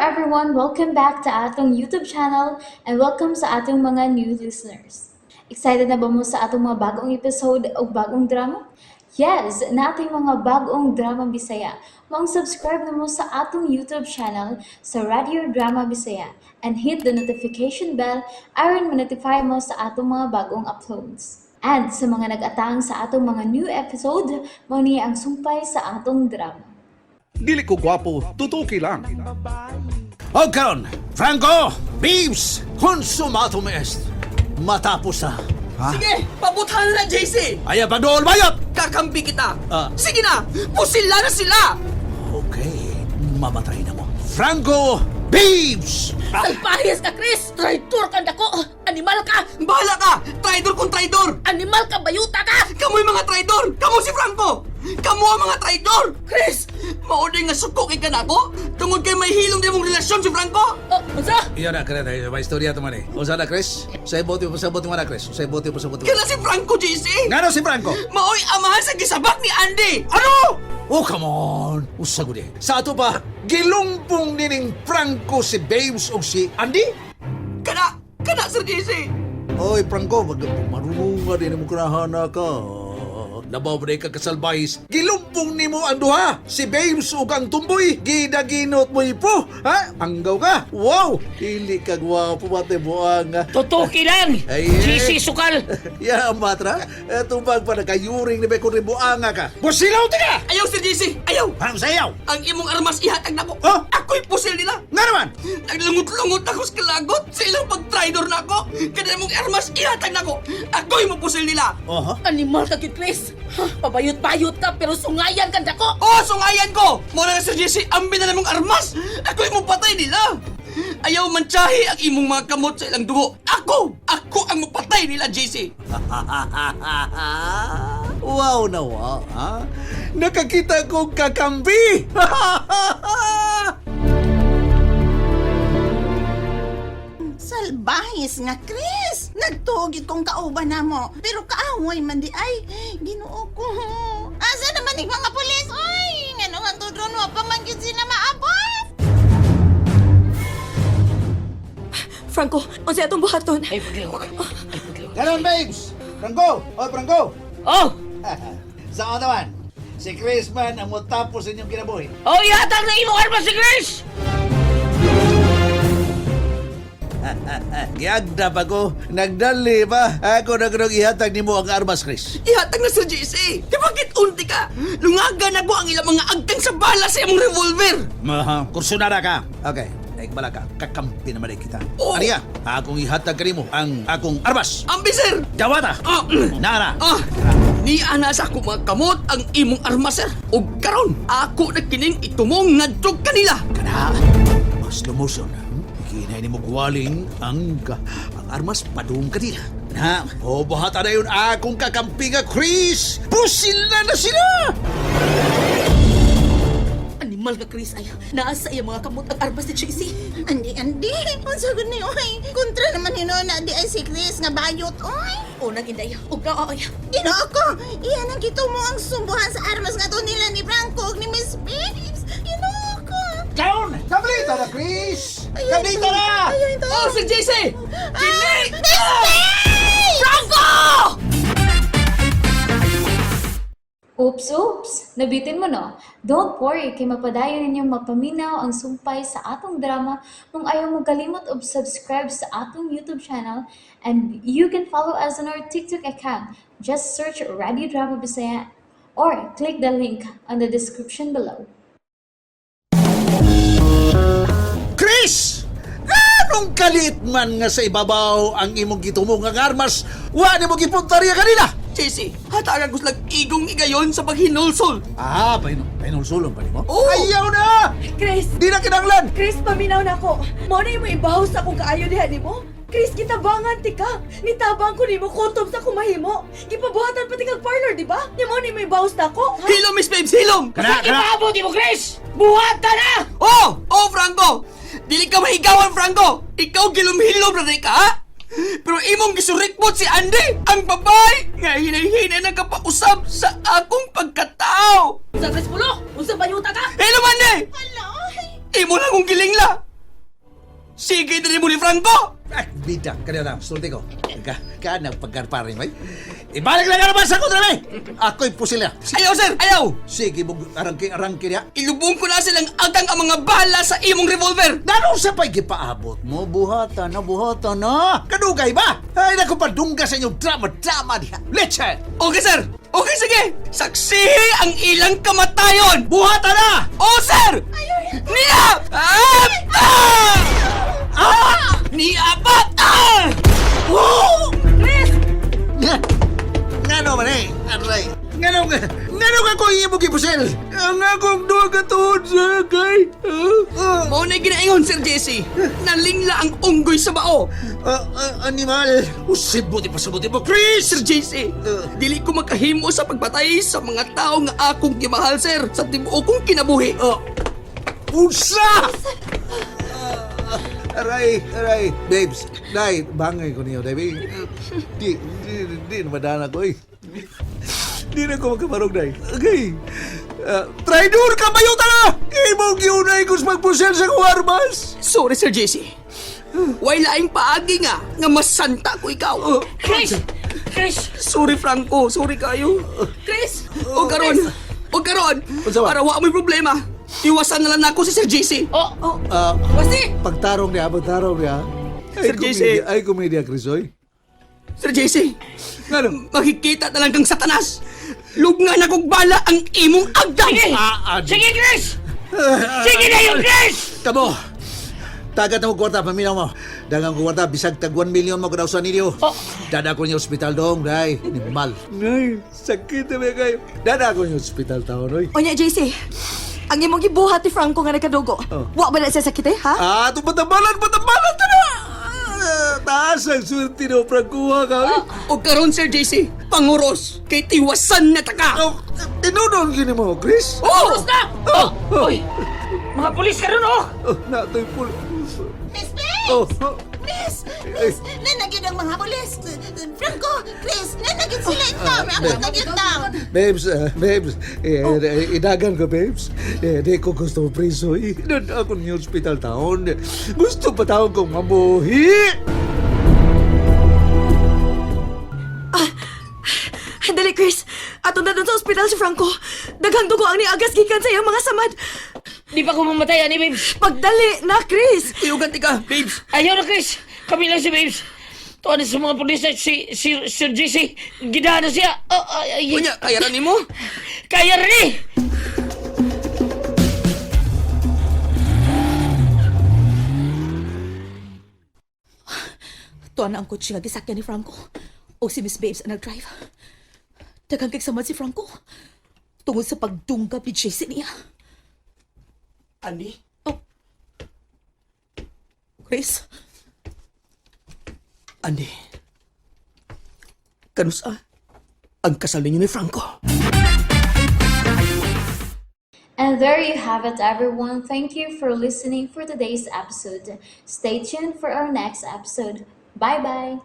everyone! Welcome back to atong YouTube channel and welcome sa atong mga new listeners. Excited na ba mo sa atong mga bagong episode o bagong drama? Yes, na ating mga bagong drama Bisaya. Mag-subscribe na mo sa atong YouTube channel sa Radio Drama Bisaya and hit the notification bell aron ma-notify mo sa atong mga bagong uploads. And sa mga nag-atang sa atong mga new episode, mo niya ang sumpay sa atong drama. Dili ko gwapo, tutuki lang. O karon, Franco, Beeves, consumatum est. Matapos na. Ha? Sige, pabuthan na JC! Ayaw pa doon, bayot! Kakampi kita! Ah. Sige na! Pusila na sila! Okay, mamatay na mo. Franco, Beeves! Salpahis ka, Chris! Traitor ka dako! Animal ka! Bahala ka! Traidor kung traidor! Animal ka! Bayuta ka! Kamo'y mga traidor! Kamu si Franco! Kamu ang mga traidor! Chris! Mauding nga sukok ka na ako? Tungod kay may hilom din mong relasyon si Franco? Oh, unsa? Iyan na, kaya tayo. May istorya ito man eh. Usa na, Chris? Sa ibote mo na, Chris. Sa ibote mo. Kala si Franco, JC! Ngano si Franco? Maoy amahan sa gisabak ni Andy! Ano? Oh, come on! Usagod eh. Sa ato pa, gilumpong nining Franco si Beeves o si Andy? Kana, Sir JC! Oy, Franco, marunong nga din mo kunahana ka. Nabaw ka kasalbahis. Gilumpong ni mo ang duha. Si Beeves ug ang tumboy. Gidaginot mo ipo. Ha? Anggaw ka? Wow! Hindi ka gwapo pati buang. Tutuki lang! Ay, Sisi sukal! Ya, matra. Tumbag pa nagkayuring ni Beko rin buanga ka. Busilaw ka! Ayaw, Sir JC! Ayaw! Parang sayaw. Ang imong armas ihatag na ko! Oh? Ako'y pusil nila! Nga naman! Naglungot-lungot ako sa kalagot sa ilang pag-traidor na ako! Kada mong armas ihatag na ko! Ako'y mapusil nila! Oho. Animal ka, kid Chris! Pabayot-bayot ka pero sungayan ka dako! Oh, sungayan ko! Muna nga Sir JC, ambi na namang armas! Ako'y mo patay nila! Ayaw mantsahi ang imong mga kamot sa ilang dugo! Ako! Ako ang mapatay nila, JC! Wow na wow, ha? Nakakita kong kakambi! Salbahis nga, Chris! Nagtugid kong kauban na mo. Pero kaaway man di ay. Ginoo ko. Asa naman yung mga pulis? Oy! Nga nung ang tudron mo pa man yun sila maabot! Franco, unsa atong buhaton? Ay, pagliw ka. Ganon, Babes! Franco! Oy, Franco! Oh! Saan naman? Si Chris man ang matapos inyong kinabuhi. Oh, ihatag na imong armas si Chris! Giyagda pa ko. Nagdali ba? Ako nagdang ihatag ni mo ang armas, Chris. Ihatag na Sir JC! Di bakit unti ka? Lungagan ako ang ilang mga agtang sa bala sa imong revolver! Kursunara ka. Okay. Naikbala ka. Kakampi naman kita. Oh. Ariya, akong ihatag ka mo ang akong armas. Ambi, sir! Jawata! Ah! Nara! Ni ana sa ako mga kamot ang imong armas, sir. O karon, ako na kining itumong ngadtog kanila. Kana, mas lumuson. Kinay ni mo guwaling ang armas padung kanila. Na, o bahata na yun akong kakampi nga, Chris! Pusil na sila! Animal ka, Chris. Ay, naasa iya mga kamot ang armas ni JC. Andi! Ang sagod ni oy! Kontra naman hinuna di ay si Chris nga bayot, oy! Unang inday, ug naoy. Ginoo ko! Iyan ang kito mo ang sumbuhan sa armas nga to nila ni Franco ug ni Miss Babes! Ginoo ko! Kaon! Kablita na, Chris! Ayun Kablita to. na! Ayun to! Oh, Sir JC! Kini! Franco! Oops! Nabitin mo no? Don't worry, kay mapadayon ninyong mapaminaw ang sumpay sa atong drama kung ayaw mo kalimot og subscribe sa atong YouTube channel and you can follow us on our TikTok account. Just search Radio Drama Bisaya or click the link on the description below. Chris! Anong kalit man nga sa ibabaw ang imong gitumong nga armas? Wa ni mo gipuntarya kanina! JC, hatagan ko silang igong igayon sa paghinulsol. Painulsulong pa ni mo? Oh! Ayaw na! Chris! Di na kinanglan! Chris, paminaw na ko. Mo na mo ibahaw sa akong kaayo diha nimo. Chris, kitabangan ti ka. Nitabang ko nimo kutob sa kumahimo. Gipabuhatan pati kag parlor, di ba? Ni mo ibahaw sa ako. Ha? Hilom, Miss Babes, hilom! Kana! Ipaabot mo, Chris! Buhatan na! Oh, Franco! Dili ka mahigawan, Franco! Ikaw gilom-hilom na ka, ha? Pero imong gisurikbot si Andy, ang babae nga hinay-hinay na kapausap sa akong pagkatao. Unsa Chris pulo? Unsa bayuta ka? Hello, Andy! Hala, oy! Imo lang kong gilingla. Sige din mo ni Franco! Ah, bida, kanina na, sulti ko. Ka nagpagkarpari, may. Ibalik lang naman sa kontra, may. Ako'y pusila. Ayaw, sir! Ayaw! Sige, arangki niya. Ilubong ko na silang agang ang mga bala sa imong revolver! Ganun sa pa'y gipaabot mo, buhatan na. Kadugay ba? Ay, naku, padungga sa inyong drama diha. Leche! Okay, sir! Okay, sige! Saksihi ang ilang kamatayon! Buhatan na! Oh, sir! Niya! Niapat! Ngano man eh, aray. Ngano ka ko imo gipusil? Ang akong duha ka tuod sa kay. Mao na ginaingon, Sir Jesse. Nalingla ang unggoy sa bao. Animal. Usibuti mo, Chris! Sir Jesse, dili ko makahimo sa pagpatay sa mga tao nga akong gimahal, sir, sa tibuok kong kinabuhi. Unsa! Aray. Babes, dai, bangay ko niyo, Debbie. Di na madana ko eh. Di na ko magkamarog, dai. Okay. Traidor ka ba yung tala? Imong giunay ko sa magpusel sa kuwarmas. Sorry, Sir Jesse. Way laing paagi nga masanta ko ikaw. Chris! Chris! Sorry, Franco. Sorry kayo. Chris! O karon, Unsa ba? para wa may problema. Iwasan na lang ako si Sir Jesse. Wasi! Pagtarong niya. Sir JC. Ay, komedya, Chris, oy. Sir Jesse, makikita na lang kang satanas. Lugna na kong bala ang imong agdang. Sige! Sige, Chris! Sige na yun, Chris! Kamo, tagat mo kwarta, paminaw mo. Dagang ko kwarta, bisag tag 1 million mo kada usan ninyo. Dada ko niyo ospital dong, day. Nimal. Nay, sakit na kayo. Dada ko niyo ospital taon, oy. O niya, JC, ang imong gibuhat ni Franco nga nagkadugo. Wa ba na siya sakit ha? Patambalan ta na! Taas ang swerte no, Francoa ka, oy. O karon, Sir Jesse, panguros kay tiwasan na taka. Tinunong gini mo, Chris? Oh! Na! Uy! Mga pulis ka rin, oh! Natoy pul... Miss Oh, Miss! Nanagid ang mga polis! Franco! Chris! Nanagid sila ito! May ako nagid down! Babes, idagan ko, babes. Di ko gusto preso. Doon ako ng hospital taon. Gusto pa taon kong mabuhi. Dali, Chris. Atong na doon sa ospital si Franco. Daghang dugo ang niagas gikan sa iyang mga samad. Di pa ko mamatay, ani, babes? Pagdali na, Chris! Tiyugan ka, babes. Ayaw na, Chris! Kami lang si babes. Tuwan na sa mga pulis na si Sir JC. Gidahan na siya. Kunya, kayaran ni mo? Kaya rin eh! Tuwan na ang kutsi nga gisakyan ni Franco. O si Miss Babes ang nag-drive. Daghang kagsamad si Franco. Tungod sa pagdunggap ni JC niya. Andy? Chris, Andy. Kanusa ang kasal ninyo ni Franco? And there you have it, everyone. Thank you for listening for today's episode. Stay tuned for our next episode. Bye-bye.